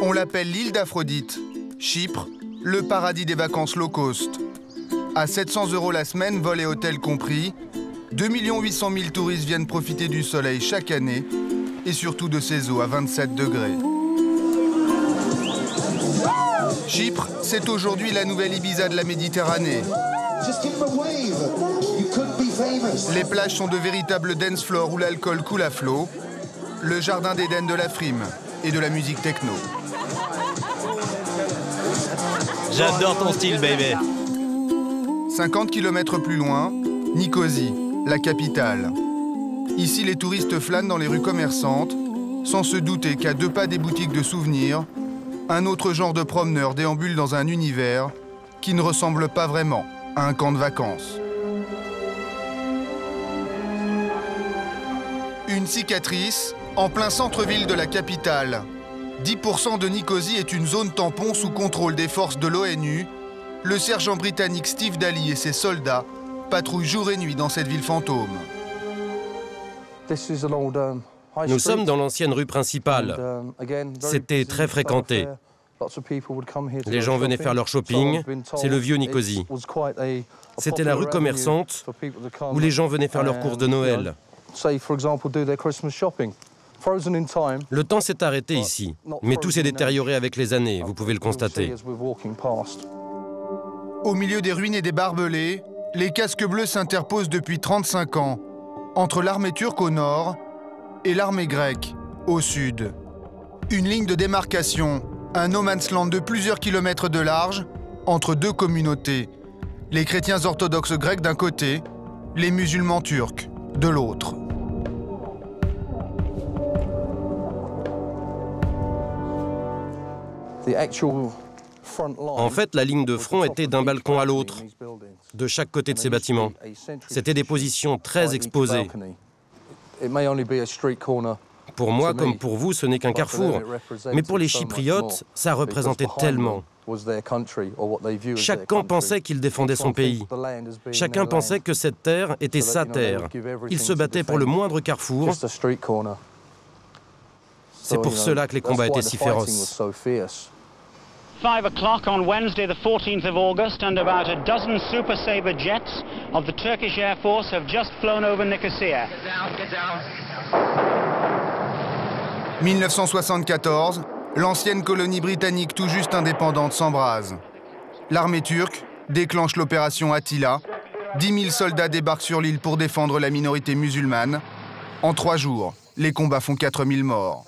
On l'appelle l'île d'Aphrodite, Chypre, le paradis des vacances low cost. À 700 € la semaine, vol et hôtel compris, 2 800 000 touristes viennent profiter du soleil chaque année et surtout de ses eaux à 27 degrés. Chypre, c'est aujourd'hui la nouvelle Ibiza de la Méditerranée. Les plages sont de véritables dance floors où l'alcool coule à flot, le jardin d'Éden de la frime et de la musique techno. J'adore ton style, baby. 50 km plus loin, Nicosie, la capitale. Ici, les touristes flânent dans les rues commerçantes, sans se douter qu'à 2 pas des boutiques de souvenirs, un autre genre de promeneur déambule dans un univers qui ne ressemble pas vraiment à un camp de vacances. Une cicatrice en plein centre-ville de la capitale. 10% de Nicosie est une zone tampon sous contrôle des forces de l'ONU. Le sergent britannique Steve Daly et ses soldats patrouillent jour et nuit dans cette ville fantôme. Nous sommes dans l'ancienne rue principale. C'était très fréquenté. Les gens venaient faire leur shopping. C'est le vieux Nicosie. C'était la rue commerçante où les gens venaient faire leurs courses de Noël. Le temps s'est arrêté ici, mais tout s'est détérioré avec les années, vous pouvez le constater. Au milieu des ruines et des barbelés, les casques bleus s'interposent depuis 35 ans, entre l'armée turque au nord et l'armée grecque au sud. Une ligne de démarcation, un no man's land de plusieurs kilomètres de large, entre 2 communautés. Les chrétiens orthodoxes grecs d'un côté, les musulmans turcs de l'autre. En fait, la ligne de front était d'un balcon à l'autre, de chaque côté de ces bâtiments. C'était des positions très exposées. Pour moi, comme pour vous, ce n'est qu'un carrefour. Mais pour les Chypriotes, ça représentait tellement. Chaque camp pensait qu'il défendait son pays. Chacun pensait que cette terre était sa terre. Ils se battaient pour le moindre carrefour. C'est pour cela que les combats étaient si féroces. 5 o'clock on Wednesday, the 14th of August, and about a dozen Super Sabre jets of the Turkish Air Force have just flown over Nicosia. 1974, l'ancienne colonie britannique tout juste indépendante s'embrase. L'armée turque déclenche l'opération Attila. 10 000 soldats débarquent sur l'île pour défendre la minorité musulmane. En 3 jours, les combats font 4 000 morts.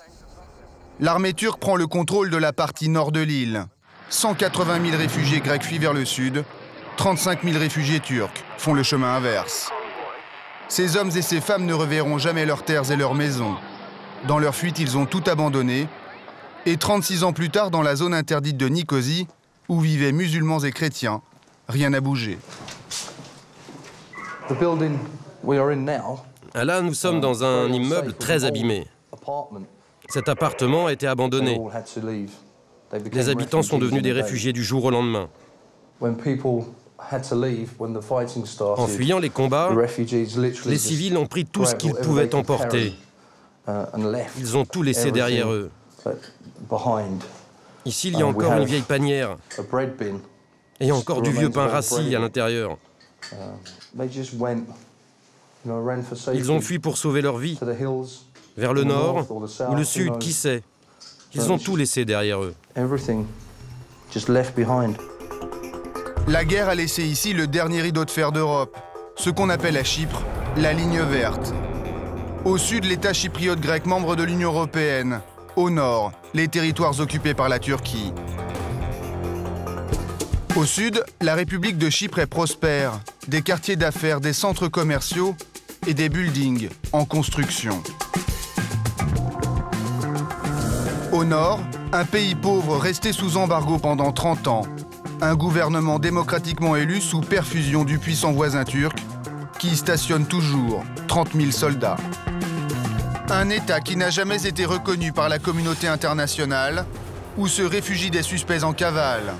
L'armée turque prend le contrôle de la partie nord de l'île. 180 000 réfugiés grecs fuient vers le sud. 35 000 réfugiés turcs font le chemin inverse. Ces hommes et ces femmes ne reverront jamais leurs terres et leurs maisons. Dans leur fuite, ils ont tout abandonné. Et 36 ans plus tard, dans la zone interdite de Nicosie, où vivaient musulmans et chrétiens, rien n'a bougé. Là, nous sommes dans un immeuble très abîmé. Cet appartement a été abandonné. Les habitants sont devenus des réfugiés du jour au lendemain. En fuyant les combats, les civils ont pris tout ce qu'ils pouvaient emporter. Ils ont tout laissé derrière eux. Ici, il y a encore une vieille panière. Et encore du vieux pain rassis à l'intérieur. Ils ont fui pour sauver leur vie. Vers le nord ou le sud, qui sait? Ils ont tout laissé derrière eux. La guerre a laissé ici le dernier rideau de fer d'Europe, ce qu'on appelle à Chypre la ligne verte. Au sud, l'État chypriote grec membre de l'Union européenne. Au nord, les territoires occupés par la Turquie. Au sud, la République de Chypre est prospère. Des quartiers d'affaires, des centres commerciaux et des buildings en construction. Au nord, un pays pauvre resté sous embargo pendant 30 ans. Un gouvernement démocratiquement élu sous perfusion du puissant voisin turc qui stationne toujours 30 000 soldats. Un État qui n'a jamais été reconnu par la communauté internationale, où se réfugient des suspects en cavale.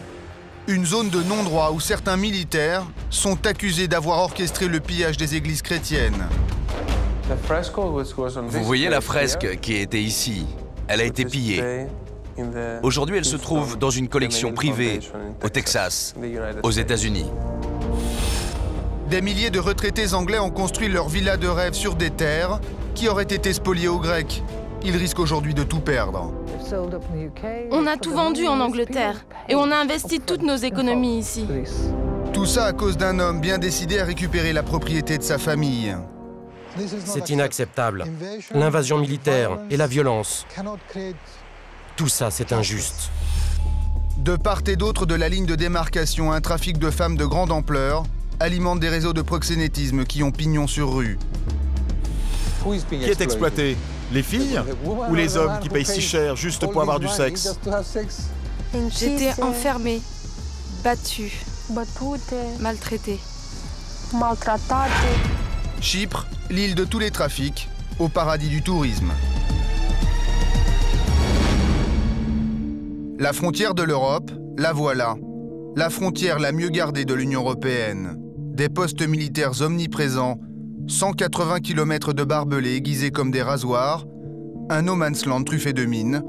Une zone de non-droit où certains militaires sont accusés d'avoir orchestré le pillage des églises chrétiennes. Vous voyez la fresque qui était ici? Elle a été pillée. Aujourd'hui, elle se trouve dans une collection privée au Texas, aux États-Unis. Des milliers de retraités anglais ont construit leur villa de rêve sur des terres qui auraient été spoliées aux Grecs. Ils risquent aujourd'hui de tout perdre. On a tout vendu en Angleterre et on a investi toutes nos économies ici. Tout ça à cause d'un homme bien décidé à récupérer la propriété de sa famille. C'est inacceptable. L'invasion militaire et la violence. Tout ça, c'est injuste. De part et d'autre de la ligne de démarcation, un trafic de femmes de grande ampleur alimente des réseaux de proxénétisme qui ont pignon sur rue. Qui est exploité? Les filles ou les hommes qui payent si cher juste pour avoir du sexe? J'étais enfermée, battue, maltraitée. Chypre, l'île de tous les trafics, au paradis du tourisme. La frontière de l'Europe, la voilà. La frontière la mieux gardée de l'Union européenne. Des postes militaires omniprésents, 180 km de barbelés aiguisés comme des rasoirs, un no man's land truffé de mines,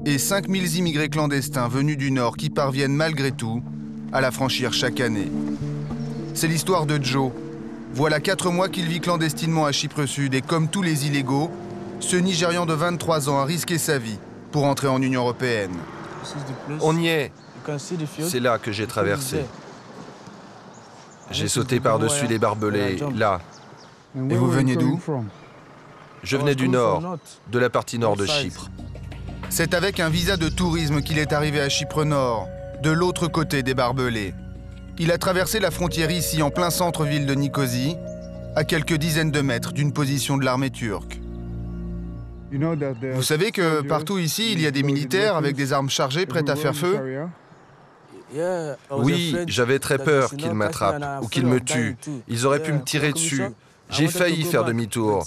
et 5000 immigrés clandestins venus du Nord qui parviennent malgré tout à la franchir chaque année. C'est l'histoire de Joe. Voilà 4 mois qu'il vit clandestinement à Chypre Sud et comme tous les illégaux, ce Nigérian de 23 ans a risqué sa vie pour entrer en Union européenne. On y est. C'est là que j'ai traversé. J'ai sauté par-dessus les barbelés, là. Et vous veniez d'où? Je venais du nord, de la partie nord de Chypre. C'est avec un visa de tourisme qu'il est arrivé à Chypre Nord, de l'autre côté des barbelés. Il a traversé la frontière ici, en plein centre-ville de Nicosie, à quelques dizaines de mètres d'une position de l'armée turque. Vous savez que partout ici, il y a des militaires avec des armes chargées prêtes à faire feu? Oui, j'avais très peur qu'ils m'attrapent ou qu'ils me tuent. Ils auraient pu me tirer dessus. J'ai failli faire demi-tour.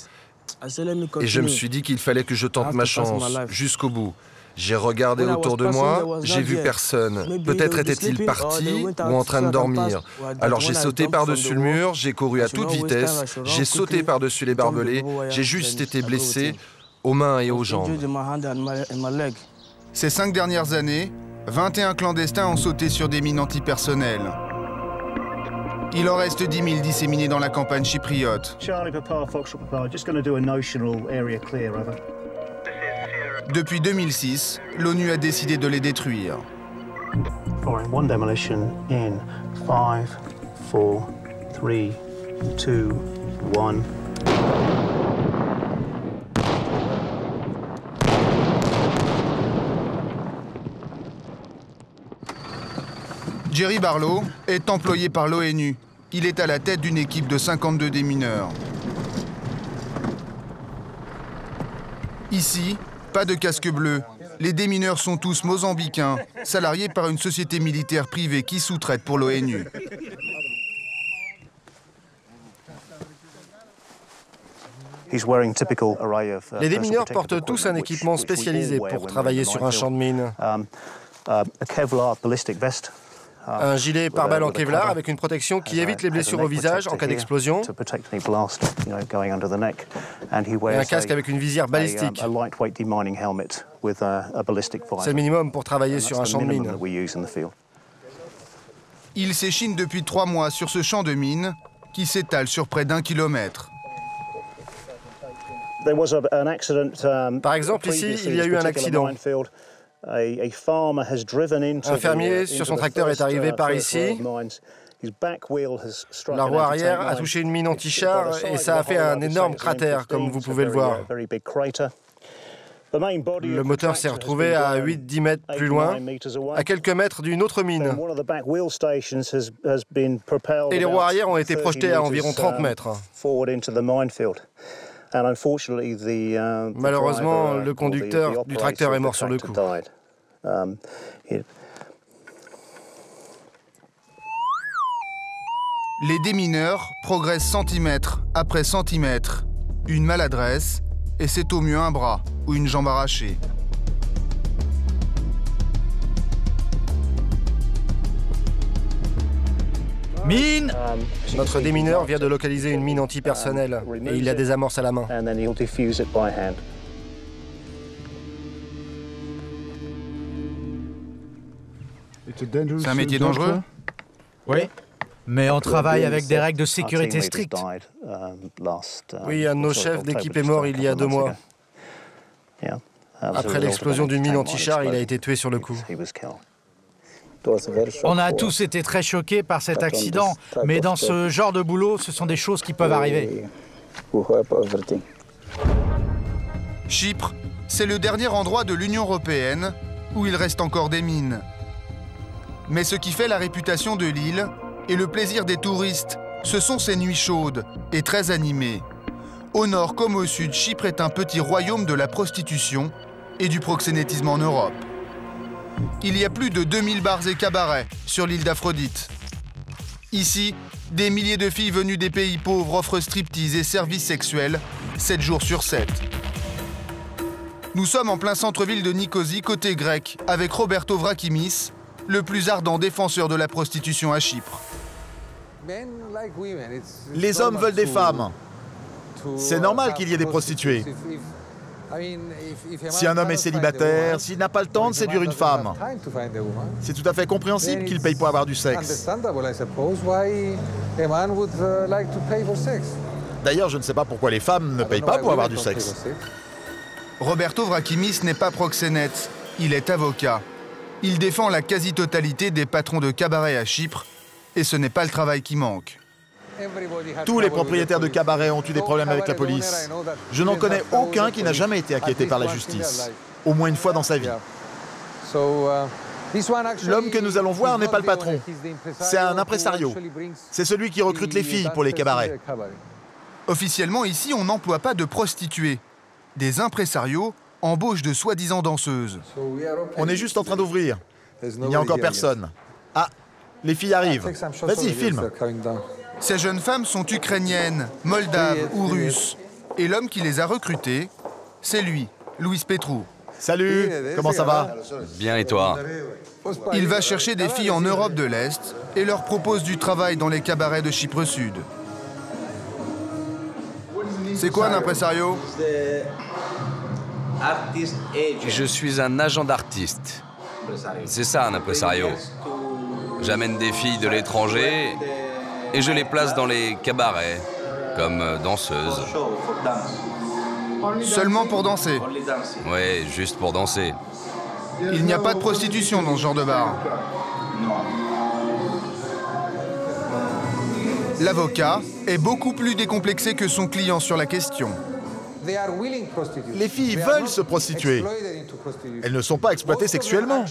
Et je me suis dit qu'il fallait que je tente ma chance jusqu'au bout. J'ai regardé autour de moi, j'ai vu personne. Peut-être était-il parti ou en train de dormir. Alors j'ai sauté par-dessus le mur, j'ai couru à toute vitesse, j'ai sauté par-dessus les barbelés, j'ai juste été blessé aux mains et aux jambes. Ces 5 dernières années, 21 clandestins ont sauté sur des mines antipersonnelles. Il en reste 10 000 disséminés dans la campagne chypriote. Depuis 2006, l'ONU a décidé de les détruire. One demolition in 5, 4, 3, 2, 1. Jerry Barlow est employé par l'ONU. Il est à la tête d'une équipe de 52 démineurs. Ici, pas de casque bleu. Les démineurs sont tous mozambicains, salariés par une société militaire privée qui sous-traite pour l'ONU. Les démineurs portent tous un équipement spécialisé pour travailler sur un champ de mine. Un gilet pare-balles en Kevlar avec une protection qui évite les blessures au visage en cas d'explosion. Et un casque avec une visière balistique. C'est le minimum pour travailler sur un champ de mine. Il s'échine depuis 3 mois sur ce champ de mine qui s'étale sur près d'1 kilomètre. Par exemple, ici, il y a eu un accident. Un fermier sur son tracteur est arrivé par ici. La roue arrière a touché une mine anti-char et ça a fait un énorme cratère, comme vous pouvez le voir. Le moteur s'est retrouvé à 8-10 mètres plus loin, à quelques mètres d'une autre mine. Et les roues arrière ont été projetées à environ 30 mètres. Malheureusement, le conducteur du tracteur est mort sur le coup. Les démineurs progressent centimètre après centimètre. Une maladresse, et c'est au mieux un bras ou une jambe arrachée. Mine! Notre démineur vient de localiser une mine antipersonnelle et il la désamorce à la main. C'est un métier dangereux? Oui. Mais on travaille avec des règles de sécurité strictes. Oui, un de nos chefs d'équipe est mort il y a 2 mois. Après l'explosion d'une mine anti-char, il a été tué sur le coup. On a tous été très choqués par cet accident, mais dans ce genre de boulot, ce sont des choses qui peuvent arriver. Chypre, c'est le dernier endroit de l'Union européenne où il reste encore des mines. Mais ce qui fait la réputation de l'île et le plaisir des touristes, ce sont ses nuits chaudes et très animées. Au nord comme au sud, Chypre est un petit royaume de la prostitution et du proxénétisme en Europe. Il y a plus de 2000 bars et cabarets sur l'île d'Aphrodite. Ici, des milliers de filles venues des pays pauvres offrent striptease et services sexuels 7 jours sur 7. Nous sommes en plein centre-ville de Nicosie, côté grec, avec Roberto Vrakimis, le plus ardent défenseur de la prostitution à Chypre. Les hommes veulent des femmes. C'est normal qu'il y ait des prostituées. Si un homme est célibataire, s'il n'a pas le temps de séduire une femme, c'est tout à fait compréhensible qu'il paye pour avoir du sexe. D'ailleurs, je ne sais pas pourquoi les femmes ne payent pas pour avoir du sexe. Roberto Vrakimis n'est pas proxénète, il est avocat. Il défend la quasi-totalité des patrons de cabarets à Chypre, et ce n'est pas le travail qui manque. Tous les propriétaires de cabarets ont eu des problèmes avec la police. Je n'en connais aucun qui n'a jamais été inquiété par la justice, au moins une fois dans sa vie. L'homme que nous allons voir n'est pas le patron, c'est un impresario. C'est celui qui recrute les filles pour les cabarets. Officiellement, ici, on n'emploie pas de prostituées. Des impresarios embauchent de soi-disant danseuses. On est juste en train d'ouvrir. Il n'y a encore personne. Ah, les filles arrivent. Vas-y, filme. Ces jeunes femmes sont ukrainiennes, moldaves ou russes. Et l'homme qui les a recrutées, c'est lui, Louis Petrou. Salut, comment ça va? Bien, et toi? Il va chercher des filles en Europe de l'Est et leur propose du travail dans les cabarets de Chypre Sud. C'est quoi un impresario? Je suis un agent d'artiste. C'est ça, un impresario. J'amène des filles de l'étranger et je les place dans les cabarets, comme danseuses. Seulement pour danser? Oui, juste pour danser. Il n'y a pas de prostitution dans ce genre de bar. L'avocat est beaucoup plus décomplexé que son client sur la question. Les filles veulent se prostituer. Elles ne sont pas exploitées sexuellement.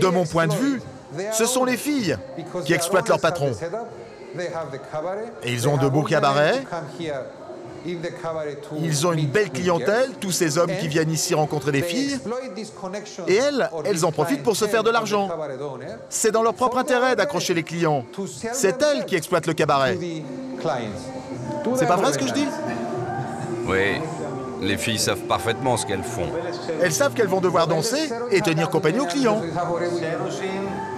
De mon point de vue, ce sont les filles qui exploitent leurs patrons. Et ils ont de beaux cabarets. Ils ont une belle clientèle, tous ces hommes qui viennent ici rencontrer des filles. Et elles en profitent pour se faire de l'argent. C'est dans leur propre intérêt d'accrocher les clients. C'est elles qui exploitent le cabaret. C'est pas vrai ce que je dis? Oui, les filles savent parfaitement ce qu'elles font. Elles savent qu'elles vont devoir danser et tenir compagnie aux clients.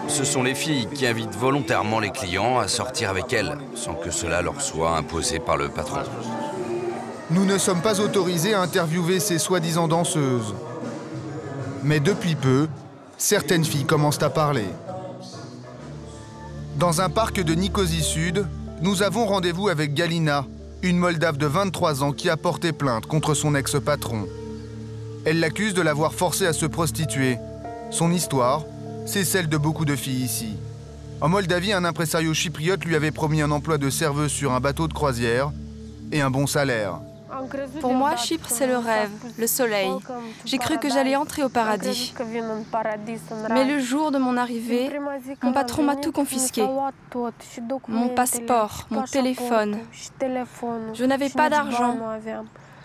Ce sont les filles qui invitent volontairement les clients à sortir avec elles, sans que cela leur soit imposé par le patron. Nous ne sommes pas autorisés à interviewer ces soi-disant danseuses. Mais depuis peu, certaines filles commencent à parler. Dans un parc de Nicosie Sud, nous avons rendez-vous avec Galina, une Moldave de 23 ans qui a porté plainte contre son ex-patron. Elle l'accuse de l'avoir forcé à se prostituer. Son histoire, c'est celle de beaucoup de filles ici. En Moldavie, un impresario chypriote lui avait promis un emploi de serveuse sur un bateau de croisière et un bon salaire. Pour moi, Chypre, c'est le rêve, le soleil. J'ai cru que j'allais entrer au paradis. Mais le jour de mon arrivée, mon patron m'a tout confisqué. Mon passeport, mon téléphone. Je n'avais pas d'argent.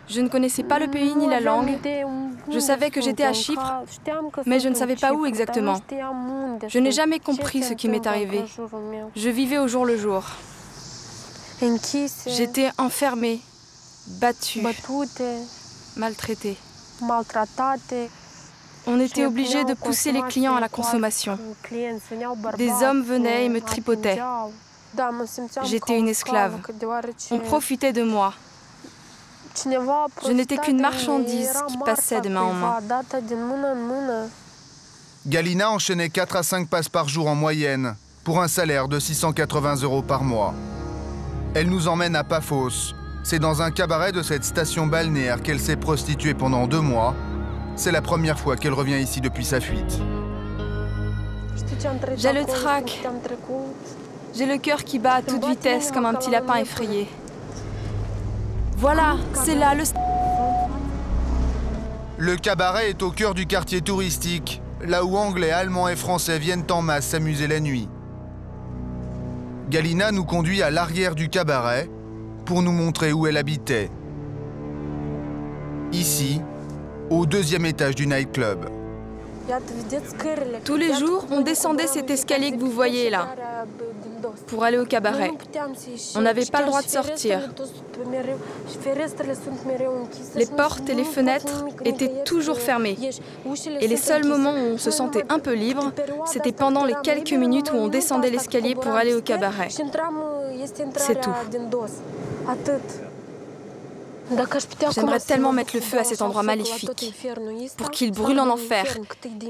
Je ne connaissais pas le pays ni la langue. Je savais que j'étais à Chypre, mais je ne savais pas où exactement. Je n'ai jamais compris ce qui m'est arrivé. Je vivais au jour le jour. J'étais enfermée, battue, maltraitée. On était obligé de pousser les clients à la consommation. Des hommes venaient et me tripotaient. J'étais une esclave. On profitait de moi. Je n'étais qu'une marchandise qui passait de main en main. Galina enchaînait 4 à 5 passes par jour en moyenne, pour un salaire de 680 € par mois. Elle nous emmène à Paphos. C'est dans un cabaret de cette station balnéaire qu'elle s'est prostituée pendant 2 mois. C'est la première fois qu'elle revient ici depuis sa fuite. J'ai le trac. J'ai le cœur qui bat à toute vitesse comme un petit lapin effrayé. Voilà, c'est là le... Le cabaret est au cœur du quartier touristique, là où Anglais, Allemands et Français viennent en masse s'amuser la nuit. Galina nous conduit à l'arrière du cabaret pour nous montrer où elle habitait. Ici, au 2e étage du nightclub. Tous les jours, on descendait cet escalier que vous voyez là, pour aller au cabaret. On n'avait pas le droit de sortir. Les portes et les fenêtres étaient toujours fermées. Et les seuls moments où on se sentait un peu libre, c'était pendant les quelques minutes où on descendait l'escalier pour aller au cabaret. C'est tout. J'aimerais tellement mettre le feu à cet endroit maléfique, pour qu'il brûle en enfer,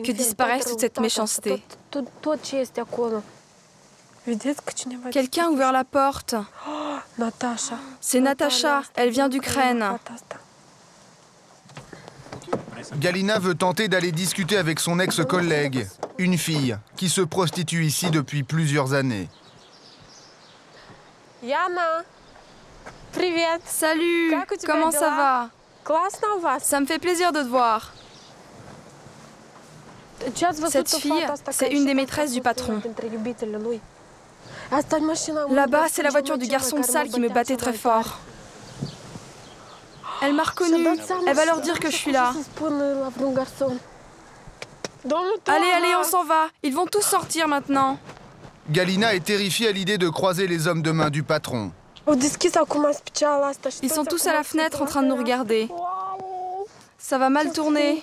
que disparaisse toute cette méchanceté. Quelqu'un a ouvert la porte. C'est Natacha, elle vient d'Ukraine. Galina veut tenter d'aller discuter avec son ex-collègue, une fille qui se prostitue ici depuis plusieurs années. Yana, salut, comment ça va? Ça me fait plaisir de te voir. Cette fille, c'est une des maîtresses du patron. Là-bas, c'est la voiture du garçon de salle qui me battait très fort. Elle m'a reconnue. Elle va leur dire que je suis là. Allez, allez, on s'en va. Ils vont tous sortir maintenant. Galina est terrifiée à l'idée de croiser les hommes de main du patron. Ils sont tous à la fenêtre en train de nous regarder. Ça va mal tourner.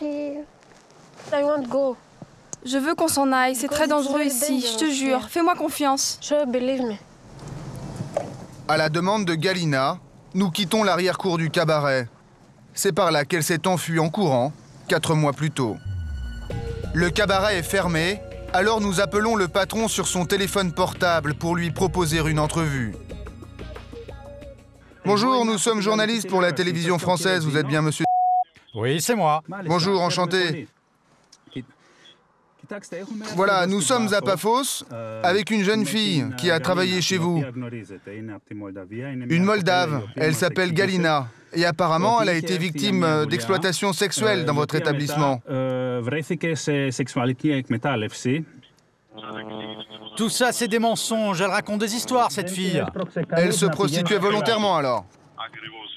Je veux qu'on s'en aille, c'est très dangereux ici, je te jure. Fais-moi confiance. À la demande de Galina, nous quittons l'arrière-cour du cabaret. C'est par là qu'elle s'est enfuie en courant, 4 mois plus tôt. Le cabaret est fermé, alors nous appelons le patron sur son téléphone portable pour lui proposer une entrevue. Bonjour, nous sommes journalistes pour la télévision française. Vous êtes bien monsieur? Oui, c'est moi. Bonjour, enchanté. Voilà, nous sommes à Paphos avec une jeune fille qui a travaillé chez vous. Une Moldave, elle s'appelle Galina. Et apparemment, elle a été victime d'exploitation sexuelle dans votre établissement. Tout ça, c'est des mensonges. Elle raconte des histoires, cette fille. Elle se prostituait volontairement, alors?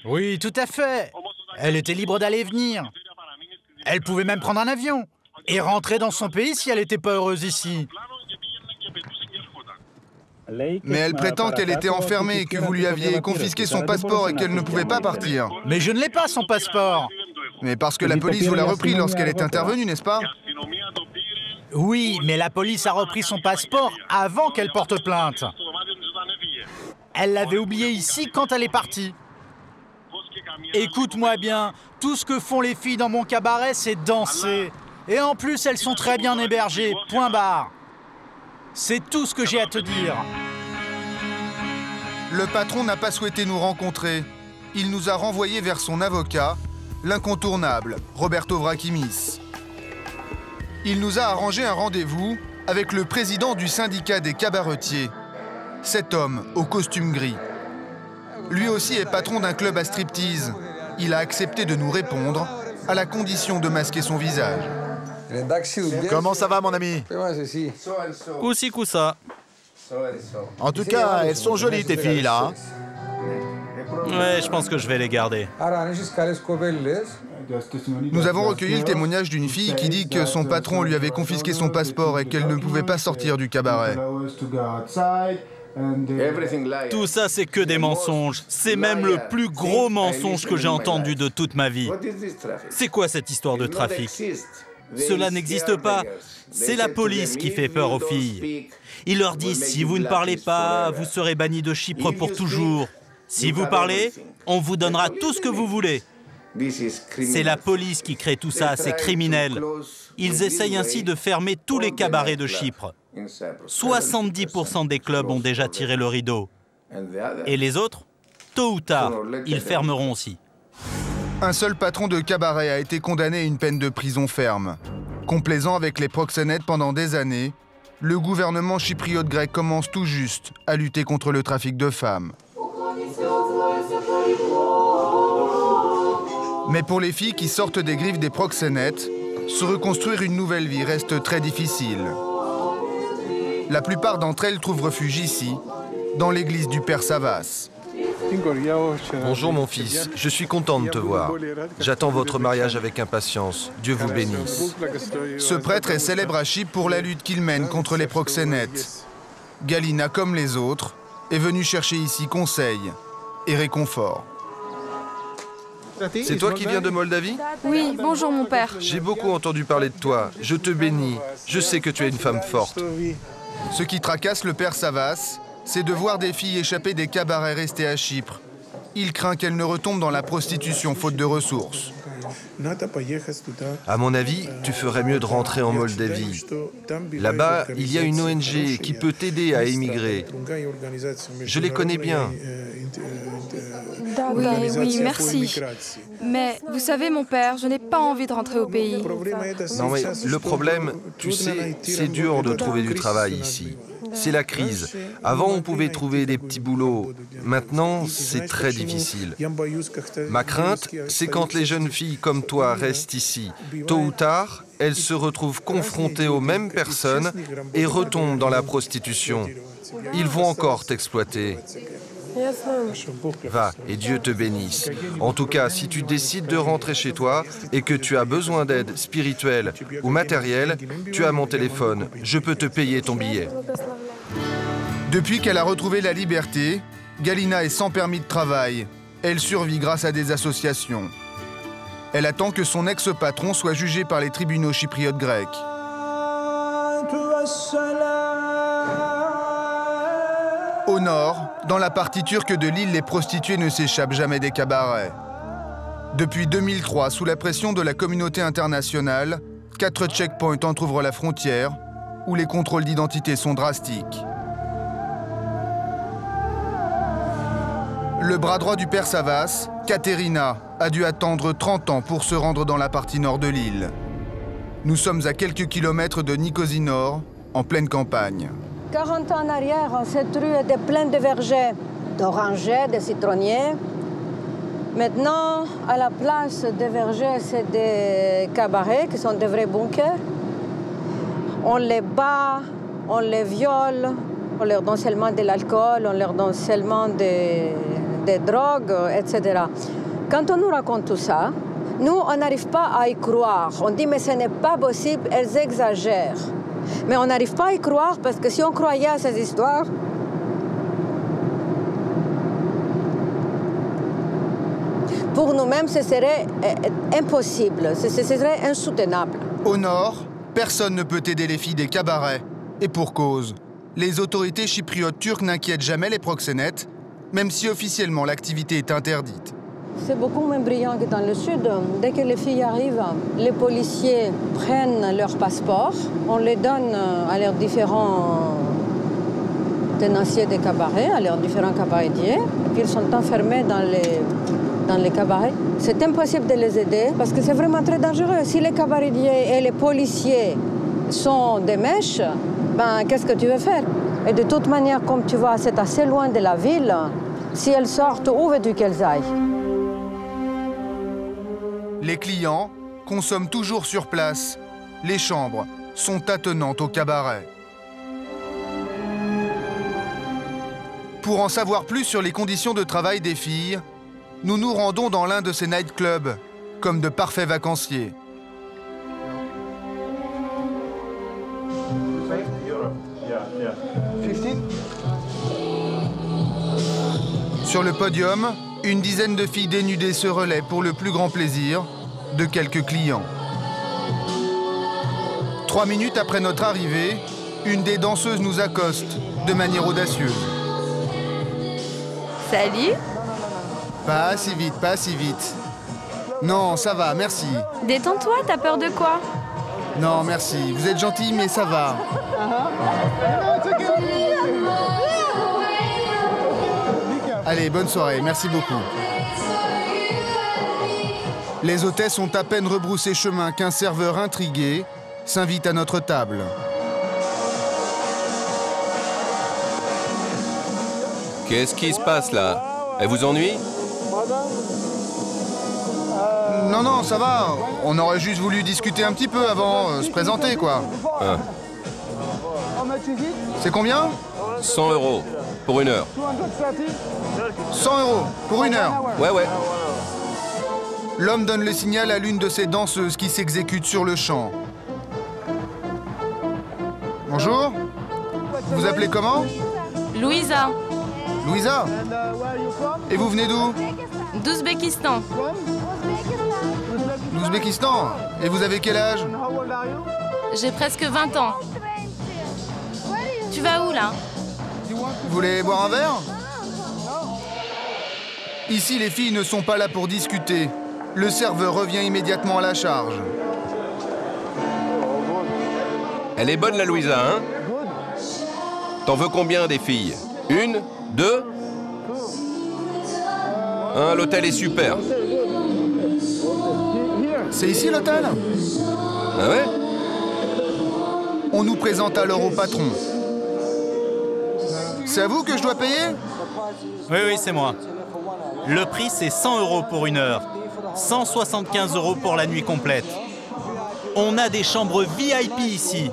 Oui, tout à fait. Elle était libre d'aller et venir. Elle pouvait même prendre un avion et rentrer dans son pays si elle n'était pas heureuse ici. Mais elle prétend qu'elle était enfermée, que vous lui aviez confisqué son passeport et qu'elle ne pouvait pas partir. Mais je ne l'ai pas, son passeport. Mais parce que la police vous l'a repris lorsqu'elle est intervenue, n'est-ce pas? Oui, mais la police a repris son passeport avant qu'elle porte plainte. Elle l'avait oublié ici quand elle est partie. Écoute-moi bien, tout ce que font les filles dans mon cabaret, c'est danser. Et en plus, elles sont très bien hébergées, point barre. C'est tout ce que j'ai à te dire. Le patron n'a pas souhaité nous rencontrer. Il nous a renvoyés vers son avocat, l'incontournable, Roberto Vrakimis. Il nous a arrangé un rendez-vous avec le président du syndicat des cabaretiers. Cet homme au costume gris. Lui aussi est patron d'un club à striptease. Il a accepté de nous répondre, à la condition de masquer son visage. Comment ça va, mon ami? Coussi coussa. En tout cas, elles sont jolies, tes filles, là. Ouais, je pense que je vais les garder. Nous avons recueilli le témoignage d'une fille qui dit que son patron lui avait confisqué son passeport et qu'elle ne pouvait pas sortir du cabaret. Tout ça, c'est que des mensonges. C'est même le plus gros mensonge que j'ai entendu de toute ma vie. C'est quoi cette histoire de trafic? Cela n'existe pas. C'est la police qui fait peur aux filles. Ils leur disent, si vous ne parlez pas, vous serez bannis de Chypre pour toujours. Si vous parlez, on vous donnera tout ce que vous voulez. C'est la police qui crée tout ça, c'est criminel. Ils essayent ainsi de fermer tous les cabarets de Chypre. 70% des clubs ont déjà tiré le rideau. Et les autres, tôt ou tard, ils fermeront aussi. Un seul patron de cabaret a été condamné à une peine de prison ferme. Complaisant avec les proxénètes pendant des années, le gouvernement chypriote grec commence tout juste à lutter contre le trafic de femmes. Mais pour les filles qui sortent des griffes des proxénètes, se reconstruire une nouvelle vie reste très difficile. La plupart d'entre elles trouvent refuge ici, dans l'église du Père Savas. Bonjour mon fils, je suis content de te voir. J'attends votre mariage avec impatience. Dieu vous bénisse. Ce prêtre est célèbre à Chypre pour la lutte qu'il mène contre les proxénètes. Galina, comme les autres, est venue chercher ici conseil et réconfort. C'est toi qui viens de Moldavie? Oui, bonjour mon père. J'ai beaucoup entendu parler de toi. Je te bénis. Je sais que tu es une femme forte. Ce qui tracasse le Père Savas, c'est de voir des filles échapper des cabarets restés à Chypre. Il craint qu'elles ne retombent dans la prostitution faute de ressources. À mon avis, tu ferais mieux de rentrer en Moldavie. Là-bas, il y a une ONG qui peut t'aider à émigrer. Je les connais bien. Oui, merci. Mais vous savez, mon père, je n'ai pas envie de rentrer au pays. Non, mais le problème, tu sais, c'est dur de trouver du travail ici. C'est la crise. Avant, on pouvait trouver des petits boulots. Maintenant, c'est très difficile. Ma crainte, c'est quand les jeunes filles comme toi restent ici. Tôt ou tard, elles se retrouvent confrontées aux mêmes personnes et retombent dans la prostitution. Ils vont encore t'exploiter. Va, et Dieu te bénisse. En tout cas, si tu décides de rentrer chez toi et que tu as besoin d'aide spirituelle ou matérielle, tu as mon téléphone. Je peux te payer ton billet. Depuis qu'elle a retrouvé la liberté, Galina est sans permis de travail. Elle survit grâce à des associations. Elle attend que son ex-patron soit jugé par les tribunaux chypriotes grecs. Au nord, dans la partie turque de l'île, les prostituées ne s'échappent jamais des cabarets. Depuis 2003, sous la pression de la communauté internationale, 4 checkpoints entrouvrent la frontière, où les contrôles d'identité sont drastiques. Le bras droit du Père Savas, Katerina, a dû attendre 30 ans pour se rendre dans la partie nord de l'île. Nous sommes à quelques kilomètres de Nicosie Nord, en pleine campagne. 40 ans en arrière, cette rue était pleine de vergers, d'orangers, de citronniers. Maintenant, à la place des vergers, c'est des cabarets qui sont des vrais bunkers. On les bat, on les viole, on leur donne seulement de l'alcool, on leur donne seulement des drogues, etc. Quand on nous raconte tout ça, nous, on n'arrive pas à y croire. On dit, mais ce n'est pas possible, elles exagèrent. Mais on n'arrive pas à y croire parce que si on croyait à ces histoires, pour nous-mêmes, ce serait impossible, ce serait insoutenable. Au nord, personne ne peut aider les filles des cabarets. Et pour cause, les autorités chypriotes turques n'inquiètent jamais les proxénètes, même si officiellement l'activité est interdite. C'est beaucoup moins brillant que dans le sud. Dès que les filles arrivent, les policiers prennent leur passeport, on les donne à leurs différents tenanciers des cabarets, à leurs différents cabaretiers, et puis ils sont enfermés dans les cabarets. C'est impossible de les aider parce que c'est vraiment très dangereux. Si les cabaretiers et les policiers sont des mèches, ben qu'est-ce que tu veux faire? Et de toute manière, comme tu vois, c'est assez loin de la ville. Si elles sortent, où veux-tu qu'elles aillent? Les clients consomment toujours sur place. Les chambres sont attenantes au cabaret. Pour en savoir plus sur les conditions de travail des filles, nous nous rendons dans l'un de ces nightclubs, comme de parfaits vacanciers. Sur le podium, une dizaine de filles dénudées se relaient pour le plus grand plaisir de quelques clients. 3 minutes après notre arrivée, une des danseuses nous accoste de manière audacieuse. Salut. Pas si vite, pas si vite. Non, ça va, merci. Détends-toi, t'as peur de quoi? Non, merci. Vous êtes gentil, mais ça va. Allez, bonne soirée, merci beaucoup. Les hôtesses ont à peine rebroussé chemin qu'un serveur intrigué s'invite à notre table. Qu'est-ce qui se passe là? Elle vous ennuie? Non, non, ça va. On aurait juste voulu discuter un petit peu avant, se présenter, quoi. Ah. C'est combien? 100 € pour 1 heure. 100 € pour 1 heure? Ouais, ouais. L'homme donne le signal à l'une de ses danseuses qui s'exécute sur le champ. Bonjour. Vous vous appelez comment? Louisa. Louisa? Et vous venez d'où? D'Ouzbékistan. L'Ouzbékistan? Et vous avez quel âge? J'ai presque 20 ans. Tu vas où, là? Vous voulez boire un verre? Ici, les filles ne sont pas là pour discuter. Le serveur revient immédiatement à la charge. Elle est bonne, la Louisa, hein? T'en veux combien des filles? 1, 2? Hein, l'hôtel est super. C'est ici l'hôtel? Ah ouais? On nous présente alors au patron. C'est à vous que je dois payer? Oui, oui, c'est moi. Le prix, c'est 100 € pour 1 heure. 175 € pour la nuit complète. On a des chambres VIP ici.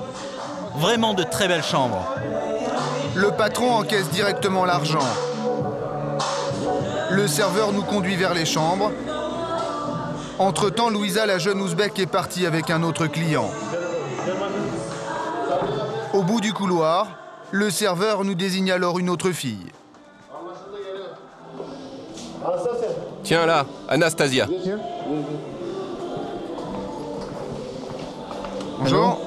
Vraiment de très belles chambres. Le patron encaisse directement l'argent. Le serveur nous conduit vers les chambres. Entre-temps, Louisa, la jeune ouzbèque, est partie avec un autre client. Au bout du couloir, le serveur nous désigne alors une autre fille. Tiens là, Anastasia. Bonjour.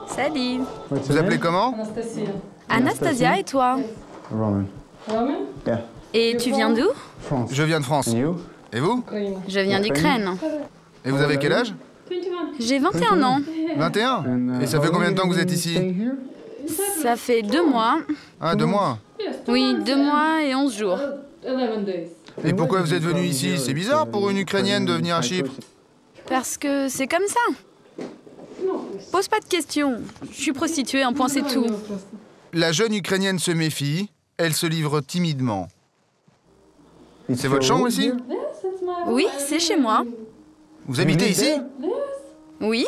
Salut. Vous appelez comment? Anastasia, et toi? Roman. Et tu viens d'où? Je viens de France. Et vous? Je viens d'Ukraine. Et vous avez quel âge? J'ai 21 ans. 21? Et ça fait combien de temps que vous êtes ici? Ça fait 2 mois. Ah, 2 mois? Oui, 2 mois et 11 jours. Et pourquoi vous êtes venu ici? C'est bizarre pour une Ukrainienne de venir à Chypre. Parce que c'est comme ça. Pose pas de questions. Je suis prostituée, un point c'est tout. La jeune Ukrainienne se méfie. Elle se livre timidement. C'est votre chambre ici? Oui, c'est chez moi. Vous habitez ici? Oui.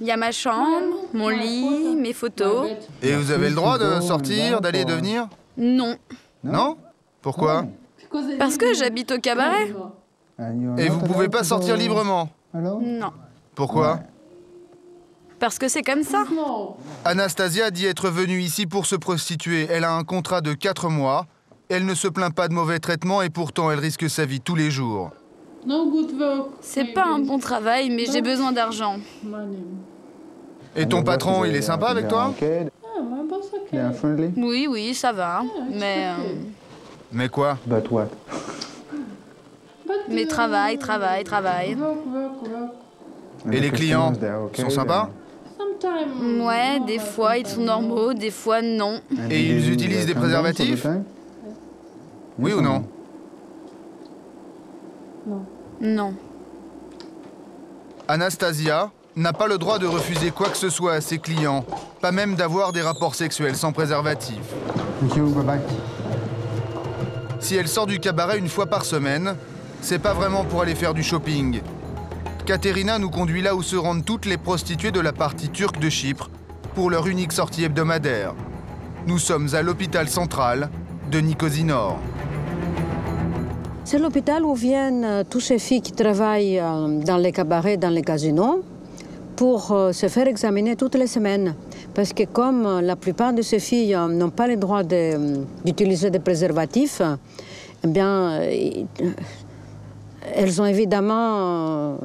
Il y a ma chambre, mon lit, mes photos. Et vous avez le droit de sortir, d'aller et de venir? Non. Non? Pourquoi? Parce que j'habite au cabaret. Et vous pouvez pas sortir librement? Non. Pourquoi? Parce que c'est comme ça. Anastasia dit être venue ici pour se prostituer. Elle a un contrat de 4 mois. Elle ne se plaint pas de mauvais traitements et pourtant elle risque sa vie tous les jours. C'est pas un bon travail, mais j'ai besoin d'argent. Et ton patron, il est sympa avec toi? Oui, oui, ça va. Mais quoi? Mais travail. Et les clients sont sympas? Ouais, des fois ils sont normaux, des fois non. Et ils utilisent des préservatifs? Oui ou non? Non. Anastasia n'a pas le droit de refuser quoi que ce soit à ses clients, pas même d'avoir des rapports sexuels sans préservatif. Si elle sort du cabaret une fois par semaine, c'est pas vraiment pour aller faire du shopping. Katerina nous conduit là où se rendent toutes les prostituées de la partie turque de Chypre pour leur unique sortie hebdomadaire. Nous sommes à l'hôpital central de Nicosie Nord. C'est l'hôpital où viennent toutes ces filles qui travaillent dans les cabarets, dans les casinos, pour se faire examiner toutes les semaines. Parce que comme la plupart de ces filles n'ont pas le droit d'utiliser des préservatifs, eh bien, elles ont évidemment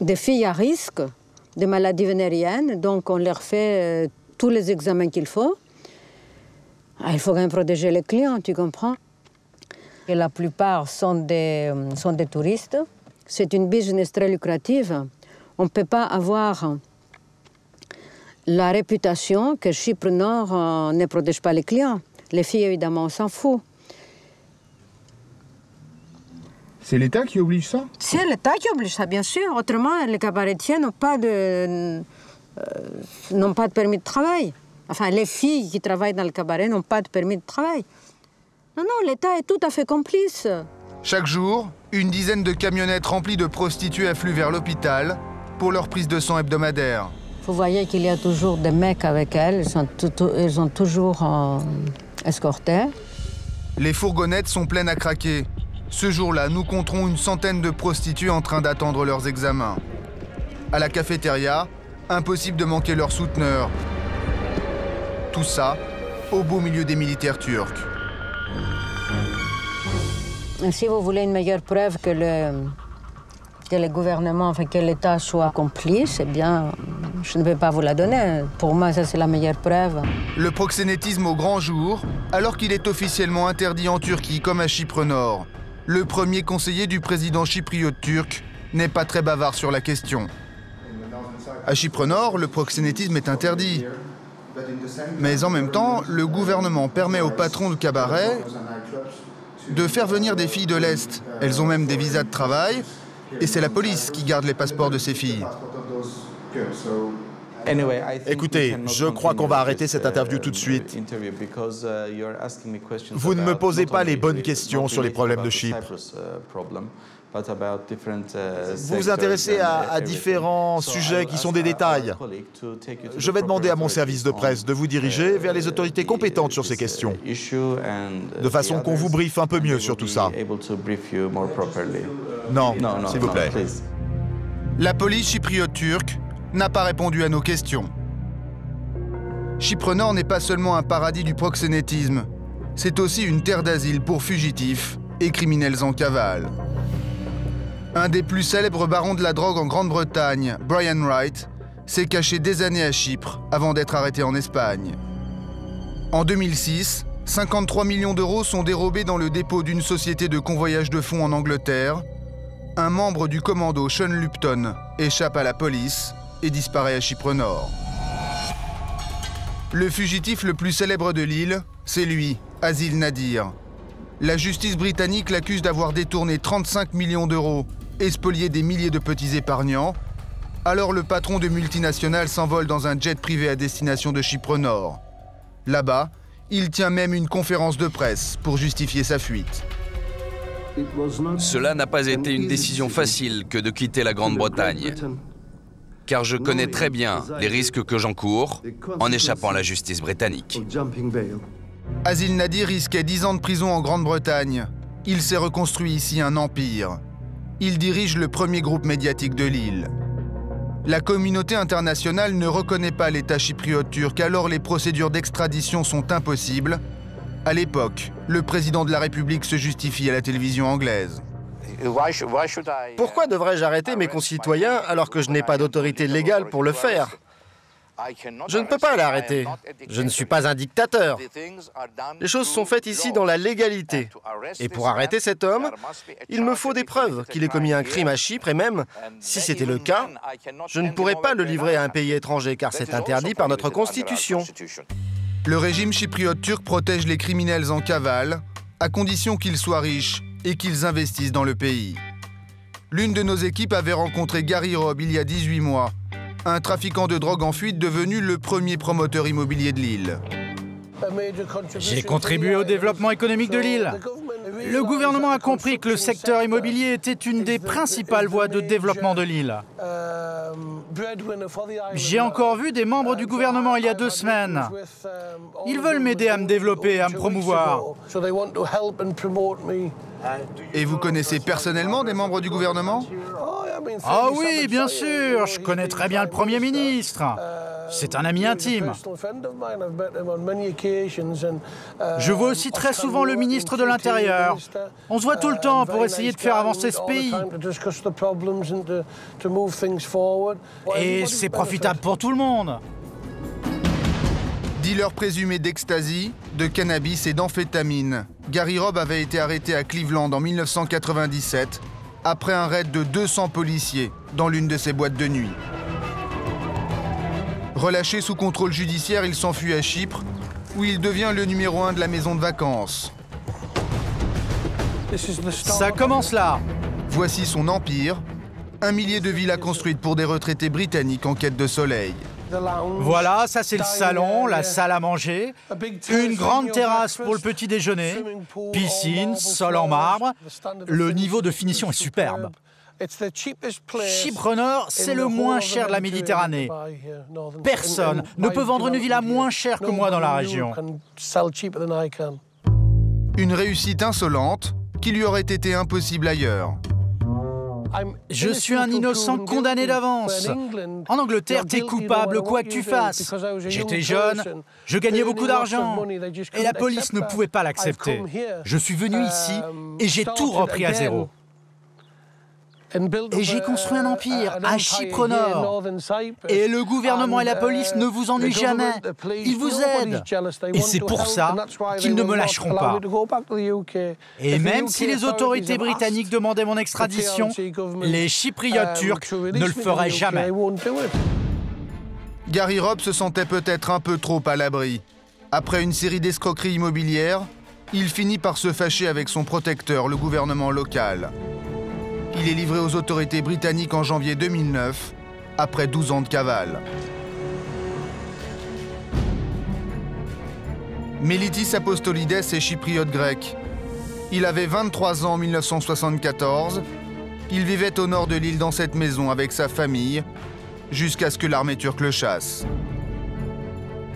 des filles à risque de maladies vénériennes, donc on leur fait tous les examens qu'il faut. Il faut quand même protéger les clients, tu comprends? Et la plupart sont des touristes. C'est une business très lucrative. On ne peut pas avoir la réputation que Chypre Nord ne protège pas les clients. Les filles, évidemment, on s'en fout. C'est l'État qui oblige ça? C'est l'État qui oblige ça, bien sûr. Autrement, les cabaretiers n'ont pas de permis de travail. Enfin, les filles qui travaillent dans le cabaret n'ont pas de permis de travail. Non, l'État est tout à fait complice. Chaque jour, une dizaine de camionnettes remplies de prostituées affluent vers l'hôpital pour leur prise de sang hebdomadaire. Vous voyez qu'il y a toujours des mecs avec elles. Ils sont toujours escortés. Les fourgonnettes sont pleines à craquer. Ce jour-là, nous compterons une centaine de prostituées en train d'attendre leurs examens. À la cafétéria, impossible de manquer leurs souteneurs. Tout ça au beau milieu des militaires turcs. Si vous voulez une meilleure preuve que le gouvernement, enfin que l'État soit complice, eh bien, je ne vais pas vous la donner. Pour moi, ça, c'est la meilleure preuve. Le proxénétisme au grand jour, alors qu'il est officiellement interdit en Turquie comme à Chypre Nord. Le premier conseiller du président chypriote turc n'est pas très bavard sur la question. À Chypre Nord, le proxénétisme est interdit. Mais en même temps, le gouvernement permet aux patrons de cabarets de faire venir des filles de l'Est. Elles ont même des visas de travail, et c'est la police qui garde les passeports de ces filles. Écoutez, je crois qu'on va arrêter cette interview tout de suite. Vous ne me posez pas les bonnes questions sur les problèmes de Chypre. Vous vous intéressez à différents sujets qui sont des détails. Je vais demander à mon service de presse de vous diriger vers les autorités compétentes sur ces questions, de façon qu'on vous briefe un peu mieux sur tout ça. Non, s'il vous plaît. La police chypriote turque n'a pas répondu à nos questions. Chypre Nord n'est pas seulement un paradis du proxénétisme, c'est aussi une terre d'asile pour fugitifs et criminels en cavale. Un des plus célèbres barons de la drogue en Grande-Bretagne, Brian Wright, s'est caché des années à Chypre avant d'être arrêté en Espagne. En 2006, 53 millions d'euros sont dérobés dans le dépôt d'une société de convoyage de fonds en Angleterre. Un membre du commando, Sean Lupton, échappe à la police et disparaît à Chypre Nord. Le fugitif le plus célèbre de l'île, c'est lui, Asil Nadir. La justice britannique l'accuse d'avoir détourné 35 millions d'euros et spolié des milliers de petits épargnants. Alors le patron de multinationales s'envole dans un jet privé à destination de Chypre Nord. Là-bas, il tient même une conférence de presse pour justifier sa fuite. Cela n'a pas été une décision facile que de quitter la Grande-Bretagne, car je connais très bien les risques que j'encours en échappant à la justice britannique. Asil Nadir risquait 10 ans de prison en Grande-Bretagne. Il s'est reconstruit ici un empire. Il dirige le premier groupe médiatique de l'île. La communauté internationale ne reconnaît pas l'État chypriote turc, alors les procédures d'extradition sont impossibles. À l'époque, le président de la République se justifie à la télévision anglaise. Pourquoi devrais-je arrêter mes concitoyens alors que je n'ai pas d'autorité légale pour le faire? Je ne peux pas l'arrêter. Je ne suis pas un dictateur. Les choses sont faites ici dans la légalité. Et pour arrêter cet homme, il me faut des preuves qu'il ait commis un crime à Chypre et même, si c'était le cas, je ne pourrais pas le livrer à un pays étranger car c'est interdit par notre constitution. Le régime chypriote turc protège les criminels en cavale, à condition qu'ils soient riches et qu'ils investissent dans le pays. L'une de nos équipes avait rencontré Gary Robb il y a 18 mois, un trafiquant de drogue en fuite devenu le premier promoteur immobilier de l'île. J'ai contribué au développement économique de l'île. Le gouvernement a compris que le secteur immobilier était une des principales voies de développement de l'île. J'ai encore vu des membres du gouvernement il y a 2 semaines. Ils veulent m'aider à me développer, à me promouvoir. Et vous connaissez personnellement des membres du gouvernement? Ah oui, bien sûr, je connais très bien le Premier ministre. C'est un ami intime. Je vois aussi très souvent le ministre de l'Intérieur. On se voit tout le temps pour essayer de faire avancer ce pays. Et c'est profitable pour tout le monde. Dealer présumé d'ecstasy, de cannabis et d'amphétamine. Gary Robb avait été arrêté à Cleveland en 1997 après un raid de 200 policiers dans l'une de ses boîtes de nuit. Relâché sous contrôle judiciaire, il s'enfuit à Chypre, où il devient le numéro 1 de la maison de vacances. Ça commence là. Voici son empire, un millier de villas construites pour des retraités britanniques en quête de soleil. Voilà, ça c'est le salon, la salle à manger, une grande terrasse pour le petit déjeuner, piscine, sol en marbre. Le niveau de finition est superbe. Chypre Nord, c'est le moins cher de la Méditerranée. Personne ne peut vendre une villa moins chère que moi dans la région. Une réussite insolente qui lui aurait été impossible ailleurs. Je suis un innocent condamné d'avance. En Angleterre, t'es coupable quoi que tu fasses. J'étais jeune, je gagnais beaucoup d'argent, et la police ne pouvait pas l'accepter. Je suis venu ici et j'ai tout repris à zéro. Et j'ai construit un empire à Chypre Nord. Et le gouvernement et la police ne vous ennuient jamais. Ils vous aident. Et c'est pour ça qu'ils ne me lâcheront pas. Et même si les autorités britanniques demandaient mon extradition, les Chypriotes turcs ne le feraient jamais. Gary Robb se sentait peut-être un peu trop à l'abri. Après une série d'escroqueries immobilières, il finit par se fâcher avec son protecteur, le gouvernement local. Il est livré aux autorités britanniques en janvier 2009, après 12 ans de cavale. Mélitis Apostolides est chypriote grec. Il avait 23 ans en 1974. Il vivait au nord de l'île dans cette maison avec sa famille, jusqu'à ce que l'armée turque le chasse.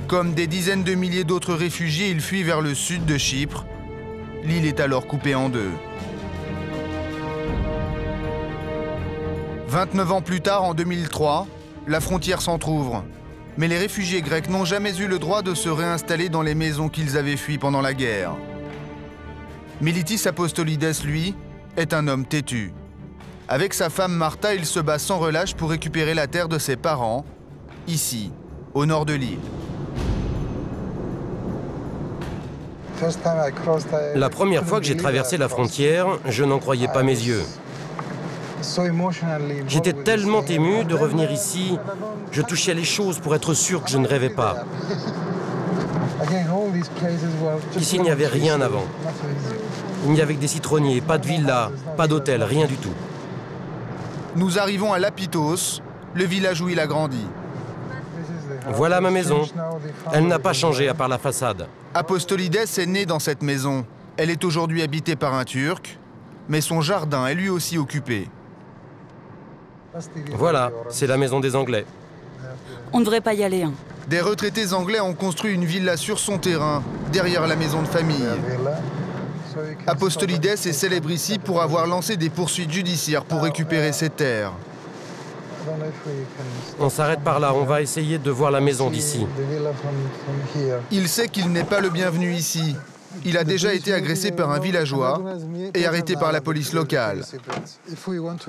Comme des dizaines de milliers d'autres réfugiés, il fuit vers le sud de Chypre. L'île est alors coupée en deux. 29 ans plus tard, en 2003, la frontière s'entrouvre. Mais les réfugiés grecs n'ont jamais eu le droit de se réinstaller dans les maisons qu'ils avaient fuies pendant la guerre. Mélitis Apostolides, lui, est un homme têtu. Avec sa femme Martha, il se bat sans relâche pour récupérer la terre de ses parents, ici, au nord de l'île. La première fois que j'ai traversé la frontière, je n'en croyais pas mes yeux. J'étais tellement ému de revenir ici, je touchais les choses pour être sûr que je ne rêvais pas. Ici, il n'y avait rien avant. Il n'y avait que des citronniers, pas de villa, pas d'hôtel, rien du tout. Nous arrivons à Lapitos, le village où il a grandi. Voilà ma maison. Elle n'a pas changé à part la façade. Apostolides est né dans cette maison. Elle est aujourd'hui habitée par un Turc, mais son jardin est lui aussi occupé. Voilà, c'est la maison des Anglais. On ne devrait pas y aller. Hein. Des retraités anglais ont construit une villa sur son terrain, derrière la maison de famille. Apostolides est célèbre ici pour avoir lancé des poursuites judiciaires pour récupérer ses terres. On s'arrête par là, on va essayer de voir la maison d'ici. Il sait qu'il n'est pas le bienvenu ici. Il a déjà été agressé par un villageois et arrêté par la police locale.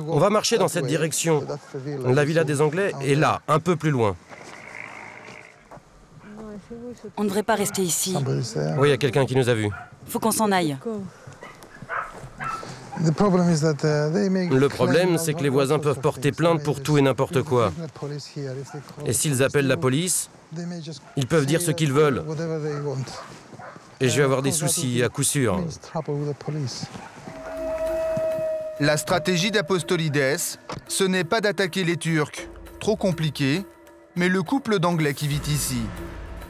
On va marcher dans cette direction. La villa des Anglais est là, un peu plus loin. On ne devrait pas rester ici. Oui, il y a quelqu'un qui nous a vus. Faut qu'on s'en aille. Le problème, c'est que les voisins peuvent porter plainte pour tout et n'importe quoi. Et s'ils appellent la police, ils peuvent dire ce qu'ils veulent. Et je vais avoir des soucis, à coup sûr. La stratégie d'Apostolides, ce n'est pas d'attaquer les Turcs, trop compliqué, mais le couple d'Anglais qui vit ici.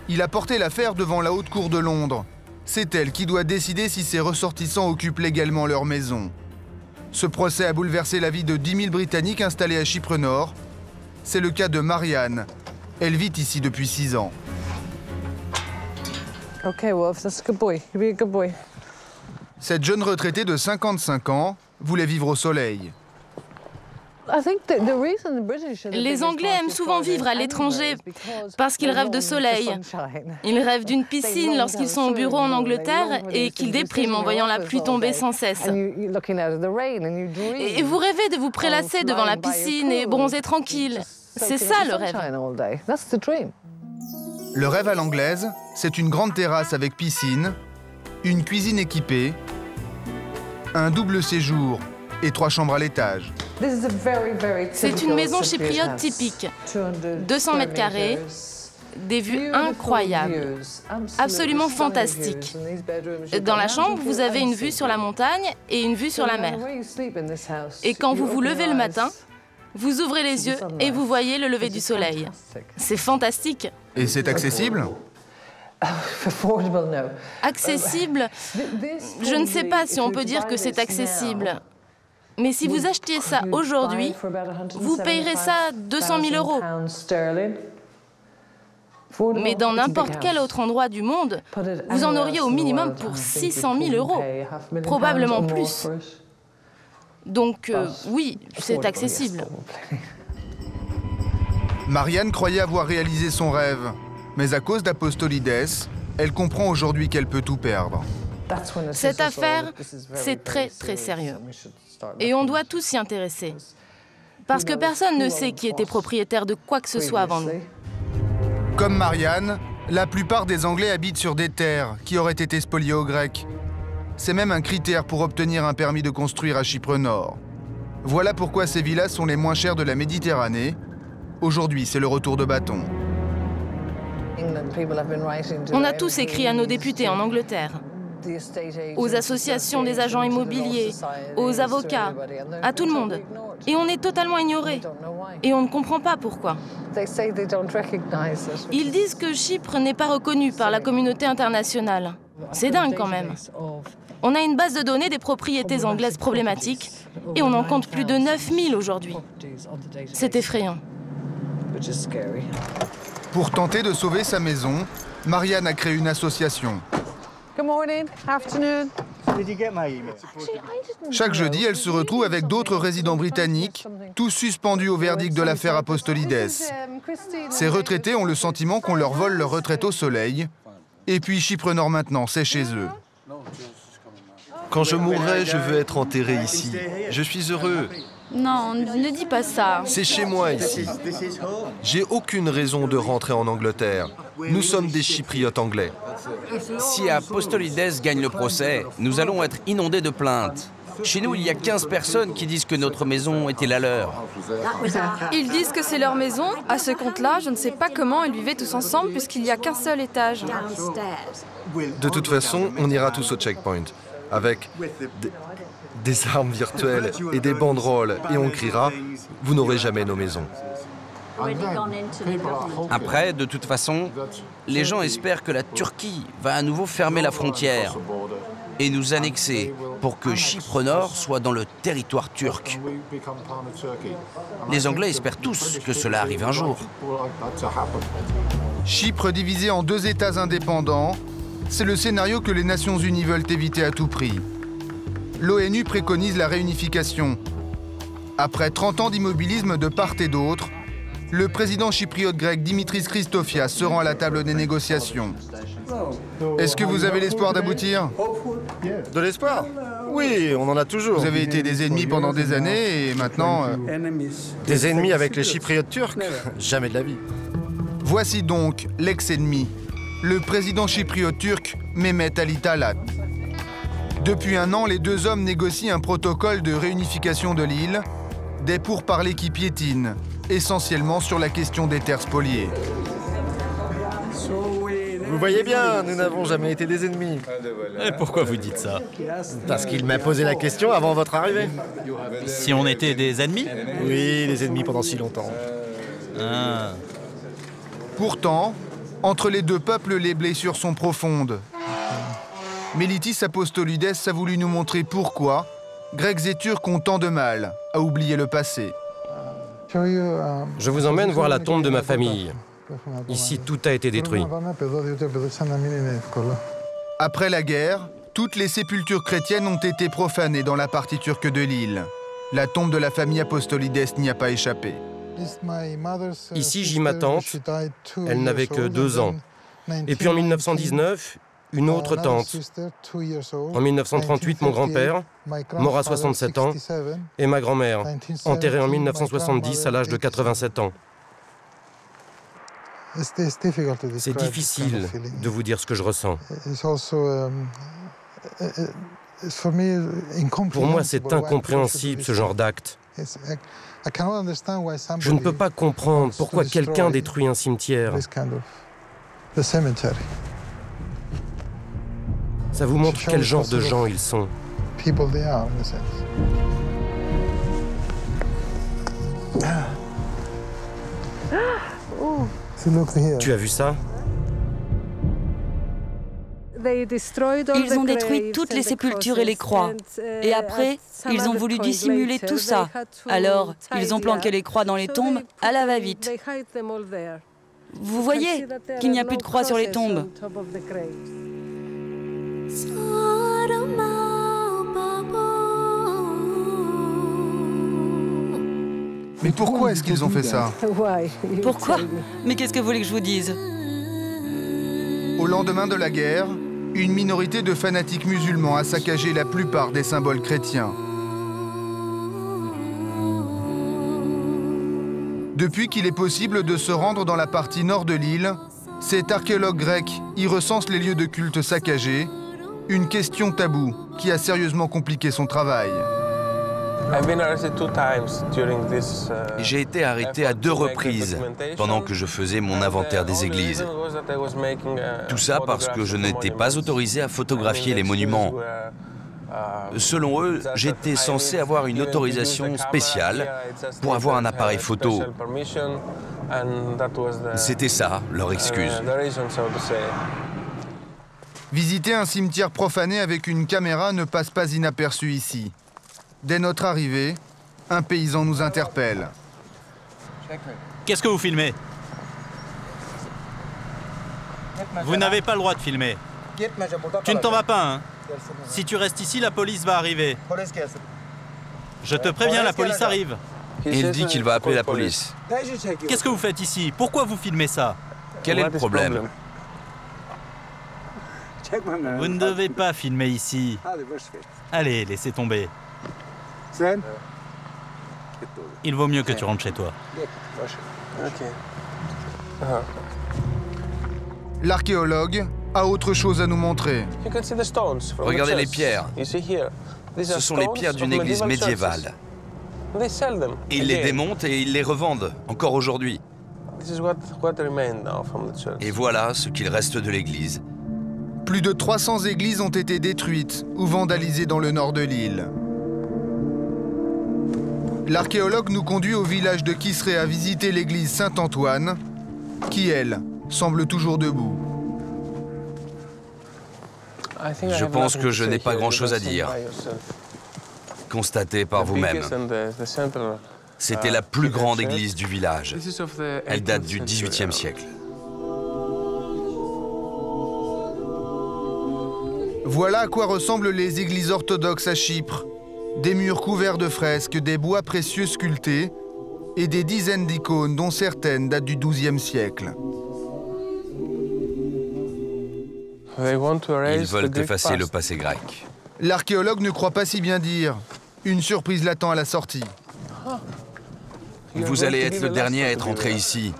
Il a porté l'affaire devant la Haute Cour de Londres. C'est elle qui doit décider si ses ressortissants occupent légalement leur maison. Ce procès a bouleversé la vie de 10 000 Britanniques installés à Chypre Nord. C'est le cas de Marianne. Elle vit ici depuis 6 ans. Okay, Wolf, that's a good boy. You be a good boy. Cette jeune retraitée de 55 ans voulait vivre au soleil. Les Anglais aiment souvent vivre à l'étranger parce qu'ils rêvent de soleil. Ils rêvent d'une piscine lorsqu'ils sont au bureau en Angleterre et qu'ils dépriment en voyant la pluie tomber sans cesse. Et vous rêvez de vous prélasser devant la piscine et bronzer tranquille. C'est ça le rêve. Le rêve à l'anglaise, c'est une grande terrasse avec piscine, une cuisine équipée, un double séjour et 3 chambres à l'étage. C'est une maison chypriote typique. 200 mètres carrés, des vues incroyables, absolument fantastiques. Dans la chambre, vous avez une vue sur la montagne et une vue sur la mer. Et quand vous vous levez le matin, vous ouvrez les yeux et vous voyez le lever du soleil. C'est fantastique. Et c'est accessible ? Accessible, je ne sais pas si on peut dire que c'est accessible. Mais si vous achetiez ça aujourd'hui, vous payerez ça 200 000 €. Mais dans n'importe quel autre endroit du monde, vous en auriez au minimum pour 600 000 €, probablement plus. Donc oui, c'est accessible. Marianne croyait avoir réalisé son rêve, mais à cause d'Apostolides, elle comprend aujourd'hui qu'elle peut tout perdre. Cette affaire, c'est très très sérieux. Et on doit tous s'y intéresser. Parce que personne ne sait qui était propriétaire de quoi que ce soit avant nous. Comme Marianne, la plupart des Anglais habitent sur des terres qui auraient été spoliées aux Grecs. C'est même un critère pour obtenir un permis de construire à Chypre Nord. Voilà pourquoi ces villas sont les moins chères de la Méditerranée. Aujourd'hui, c'est le retour de bâton. On a tous écrit à nos députés en Angleterre, aux associations des agents immobiliers, aux avocats, à tout le monde. Et on est totalement ignoré. Et on ne comprend pas pourquoi. Ils disent que Chypre n'est pas reconnue par la communauté internationale. C'est dingue quand même. On a une base de données des propriétés anglaises problématiques et on en compte plus de 9000 aujourd'hui. C'est effrayant. Pour tenter de sauver sa maison, Marianne a créé une association. Good morning, afternoon. Chaque jeudi, elle se retrouve avec d'autres résidents britanniques, tous suspendus au verdict de l'affaire Apostolides. Ces retraités ont le sentiment qu'on leur vole leur retraite au soleil. Et puis Chypre Nord maintenant, c'est chez eux. Quand je mourrai, je veux être enterré ici. Je suis heureux. Non, ne dis pas ça. C'est chez moi ici. J'ai aucune raison de rentrer en Angleterre. Nous sommes des Chypriotes anglais. Si Apostolides gagne le procès, nous allons être inondés de plaintes. Chez nous, il y a 15 personnes qui disent que notre maison était la leur. Ils disent que c'est leur maison. À ce compte-là, je ne sais pas comment ils vivaient tous ensemble puisqu'il n'y a qu'un seul étage. De toute façon, on ira tous au checkpoint, avec des armes virtuelles et des banderoles, et on criera « Vous n'aurez jamais nos maisons ». Après, de toute façon, les gens espèrent que la Turquie va à nouveau fermer la frontière et nous annexer pour que Chypre Nord soit dans le territoire turc. Les Anglais espèrent tous que cela arrive un jour. Chypre divisée en 2 États indépendants, c'est le scénario que les Nations Unies veulent éviter à tout prix. L'ONU préconise la réunification. Après 30 ans d'immobilisme de part et d'autre, le président chypriote grec Dimitris Christofias se rend à la table des négociations. Est-ce que vous avez l'espoir d'aboutir? De l'espoir? Oui, on en a toujours. Vous avez été des ennemis pendant des années et maintenant... Des ennemis avec les Chypriotes turcs? Jamais de la vie. Voici donc l'ex-ennemi, le président chypriote turc Mehmet Ali Talat. Depuis un an, les deux hommes négocient un protocole de réunification de l'île, des pourparlers qui piétinent, essentiellement sur la question des terres spoliées. Vous voyez bien, nous n'avons jamais été des ennemis. Et pourquoi vous dites ça? Parce qu'il m'a posé la question avant votre arrivée. Si on était des ennemis? Oui, des ennemis pendant si longtemps. Ah. Pourtant, entre les deux peuples, les blessures sont profondes. Mélitis Apostolides a voulu nous montrer pourquoi Grecs et Turcs ont tant de mal à oublier le passé. Je vous emmène voir la tombe de ma famille. Ici, tout a été détruit. Après la guerre, toutes les sépultures chrétiennes ont été profanées dans la partie turque de l'île. La tombe de la famille Apostolides n'y a pas échappé. Ici, j'y ma tante. Elle n'avait que 2 ans. Et puis en 1919, une autre tante. En 1938, mon grand-père, mort à 67 ans, et ma grand-mère, enterrée en 1970 à l'âge de 87 ans. C'est difficile de vous dire ce que je ressens. Pour moi, c'est incompréhensible, ce genre d'acte. Je ne peux pas comprendre pourquoi quelqu'un détruit un cimetière. Ça vous montre quel genre de gens ils sont. Tu as vu ça? Ils ont détruit toutes les sépultures et les croix. Et après, ils ont voulu dissimuler tout ça. Alors, ils ont planqué les croix dans les tombes à la va-vite. Vous voyez qu'il n'y a plus de croix sur les tombes. Mais pourquoi est-ce qu'ils ont fait ça? Pourquoi? Mais qu'est-ce que vous voulez que je vous dise? Au lendemain de la guerre, une minorité de fanatiques musulmans a saccagé la plupart des symboles chrétiens. Depuis qu'il est possible de se rendre dans la partie nord de l'île, cet archéologue grec y recense les lieux de culte saccagés, une question taboue qui a sérieusement compliqué son travail. J'ai été arrêté à 2 reprises pendant que je faisais mon inventaire des églises. Tout ça parce que je n'étais pas autorisé à photographier les monuments. Selon eux, j'étais censé avoir une autorisation spéciale pour avoir un appareil photo. C'était ça, leur excuse. Visiter un cimetière profané avec une caméra ne passe pas inaperçu ici. Dès notre arrivée, un paysan nous interpelle. Qu'est-ce que vous filmez? Vous n'avez pas le droit de filmer. Tu ne t'en vas pas, hein? Si tu restes ici, la police va arriver. Je te préviens, la police arrive. Il dit qu'il va appeler la police. Qu'est-ce que vous faites ici? Pourquoi vous filmez ça? Quel est le problème? Vous ne devez pas filmer ici. Allez, laissez tomber. Il vaut mieux que tu rentres chez toi. L'archéologue a autre chose à nous montrer. Regardez les pierres. Ce sont les pierres d'une église médiévale. Et ils les démontent et ils les revendent, encore aujourd'hui. Et voilà ce qu'il reste de l'église. Plus de 300 églises ont été détruites ou vandalisées dans le nord de l'île. L'archéologue nous conduit au village de Kisré à visiter l'église Saint-Antoine, qui, elle, semble toujours debout. Je pense que je n'ai pas grand-chose à dire. Constatez par vous-même. C'était la plus grande église du village. Elle date du XVIIIe siècle. Voilà à quoi ressemblent les églises orthodoxes à Chypre. Des murs couverts de fresques, des bois précieux sculptés et des dizaines d'icônes dont certaines datent du XIIe siècle. Ils veulent effacer le passé grec. L'archéologue ne croit pas si bien dire. Une surprise l'attend à la sortie. Vous allez être le dernier à être entré ici.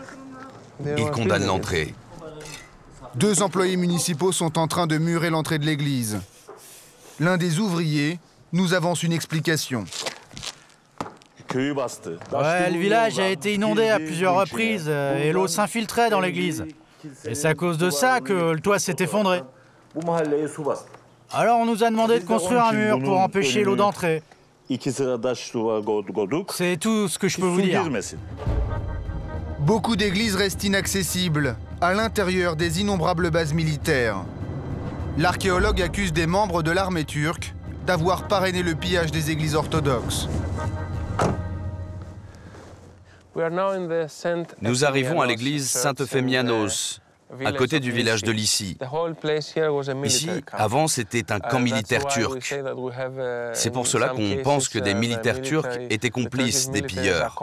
Ils condamnent l'entrée. 2 employés municipaux sont en train de murer l'entrée de l'église. L'un des ouvriers nous avance une explication. Ouais, le village a été inondé à plusieurs reprises et l'eau s'infiltrait dans l'église. Et c'est à cause de ça que le toit s'est effondré. Alors on nous a demandé de construire un mur pour empêcher l'eau d'entrer. C'est tout ce que je peux vous dire. Beaucoup d'églises restent inaccessibles, à l'intérieur des innombrables bases militaires. L'archéologue accuse des membres de l'armée turque d'avoir parrainé le pillage des églises orthodoxes. Nous arrivons à l'église Saint-Euphémianos, à côté du village de Lycie. Ici, avant, c'était un camp militaire turc. C'est pour cela qu'on pense que des militaires turcs étaient complices des pilleurs.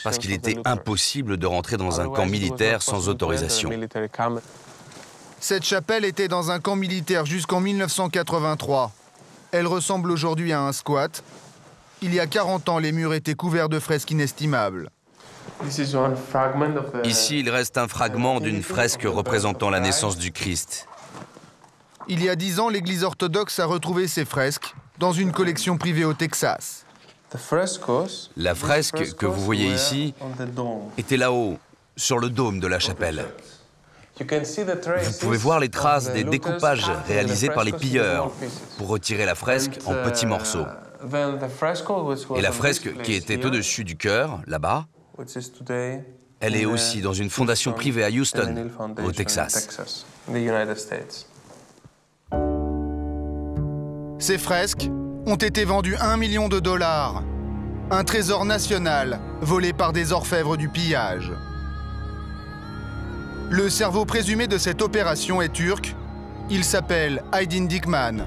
Parce qu'il était impossible de rentrer dans un camp militaire sans autorisation. Cette chapelle était dans un camp militaire jusqu'en 1983. Elle ressemble aujourd'hui à un squat. Il y a 40 ans, les murs étaient couverts de fresques inestimables. Ici, il reste un fragment d'une fresque représentant la naissance du Christ. il y a 10 ans, l'Église orthodoxe a retrouvé ses fresques dans une collection privée au Texas. La fresque que vous voyez ici était là-haut, sur le dôme de la chapelle. Vous pouvez voir les traces des découpages réalisés par les pilleurs pour retirer la fresque en petits morceaux. Et la fresque qui était au-dessus du chœur, là-bas, elle est aussi dans une fondation privée à Houston, au Texas. Ces fresques ont été vendues 1 million de dollars. Un trésor national volé par des orfèvres du pillage. Le cerveau présumé de cette opération est turc. Il s'appelle Aydin Dikman.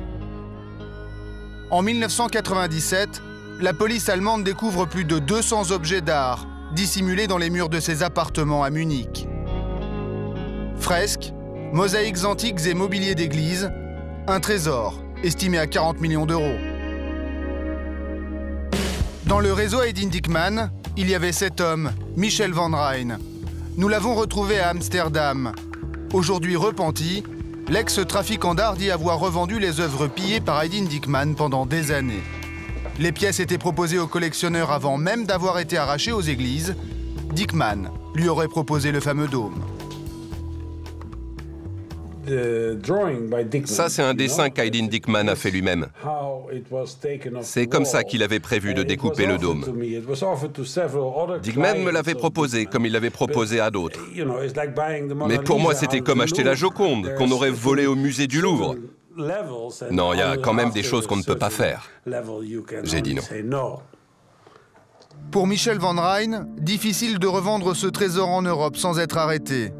En 1997, la police allemande découvre plus de 200 objets d'art dissimulés dans les murs de ses appartements à Munich. Fresques, mosaïques antiques et mobilier d'église, un trésor estimé à 40 millions d'euros. Dans le réseau Aydin Dikman, il y avait cet homme, Michel Van Rijn. Nous l'avons retrouvé à Amsterdam. Aujourd'hui repenti, l'ex-trafiquant d'art dit avoir revendu les œuvres pillées par Aydin Dikman pendant des années. Les pièces étaient proposées aux collectionneurs avant même d'avoir été arrachées aux églises. Dikman lui aurait proposé le fameux dôme. Ça, c'est un dessin qu'Aydin Dikman a fait lui-même. C'est comme ça qu'il avait prévu de découper le dôme. Dikman me l'avait proposé, comme il l'avait proposé à d'autres. Mais pour moi, c'était comme acheter la Joconde, qu'on aurait volée au musée du Louvre. Non, il y a quand même des choses qu'on ne peut pas faire. J'ai dit non. Pour Michel Van Rijn, difficile de revendre ce trésor en Europe sans être arrêté.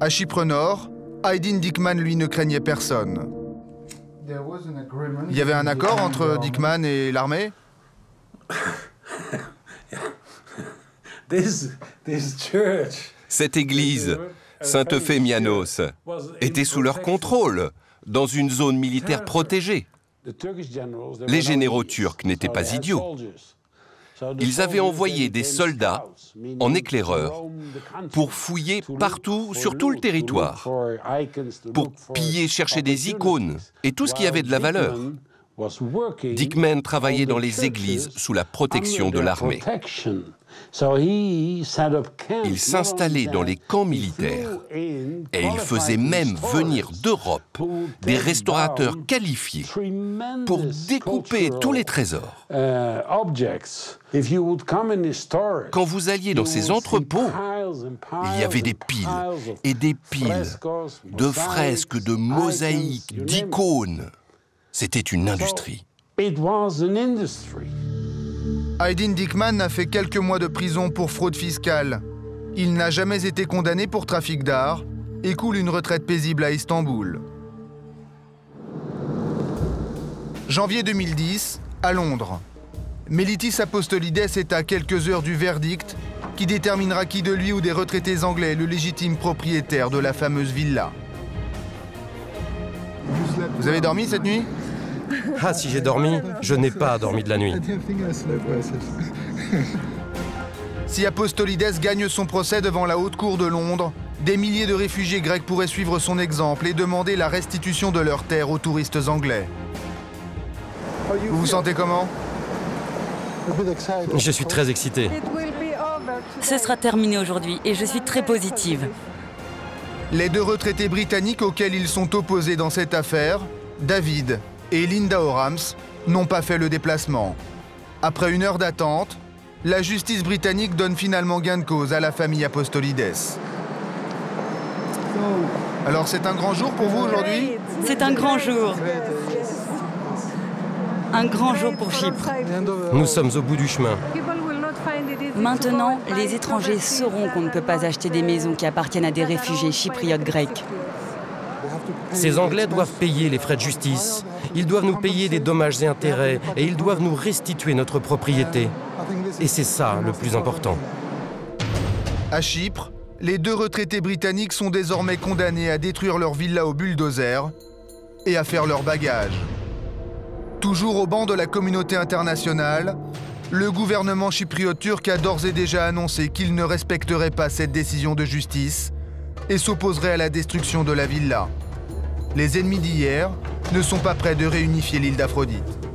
À Chypre Nord, Aydin Dikman, lui, ne craignait personne. Il y avait un accord entre Dikman et l'armée? Cette église, Saint-Euphémianos, était sous leur contrôle, dans une zone militaire protégée. Les généraux turcs n'étaient pas idiots. Ils avaient envoyé des soldats en éclaireurs pour fouiller partout, sur tout le territoire, pour piller, chercher des icônes et tout ce qui avait de la valeur. Dikman travaillait dans les églises sous la protection de l'armée. Il s'installait dans les camps militaires et il faisait même venir d'Europe des restaurateurs qualifiés pour découper tous les trésors. Quand vous alliez dans ces entrepôts, il y avait des piles et des piles de fresques, de mosaïques, d'icônes. C'était une industrie. Aydin Dikman a fait quelques mois de prison pour fraude fiscale. Il n'a jamais été condamné pour trafic d'art et coule une retraite paisible à Istanbul. Janvier 2010, à Londres. Melitis Apostolides est à quelques heures du verdict qui déterminera qui de lui ou des retraités anglais est le légitime propriétaire de la fameuse villa. Vous avez dormi cette nuit ? Ah, si j'ai dormi, je n'ai pas dormi de la nuit. Si Apostolides gagne son procès devant la Haute Cour de Londres, des milliers de réfugiés grecs pourraient suivre son exemple et demander la restitution de leurs terres aux touristes anglais. Vous vous sentez comment ? Je suis très excité. Ce sera terminé aujourd'hui et je suis très positive. Les deux retraités britanniques auxquels ils sont opposés dans cette affaire, David et Linda Orams, n'ont pas fait le déplacement. Après 1 heure d'attente, la justice britannique donne finalement gain de cause à la famille Apostolides. Alors c'est un grand jour pour vous aujourd'hui ? C'est un grand jour. Un grand jour pour Chypre. Nous sommes au bout du chemin. Maintenant, les étrangers sauront qu'on ne peut pas acheter des maisons qui appartiennent à des réfugiés chypriotes grecs. Ces Anglais doivent payer les frais de justice. Ils doivent nous payer des dommages et intérêts et ils doivent nous restituer notre propriété. Et c'est ça le plus important. À Chypre, les deux retraités britanniques sont désormais condamnés à détruire leur villa au bulldozer et à faire leurs bagages. Toujours au banc de la communauté internationale, le gouvernement chypriote turc a d'ores et déjà annoncé qu'il ne respecterait pas cette décision de justice et s'opposerait à la destruction de la villa. Les ennemis d'hier ne sont pas près de réunifier l'île d'Aphrodite.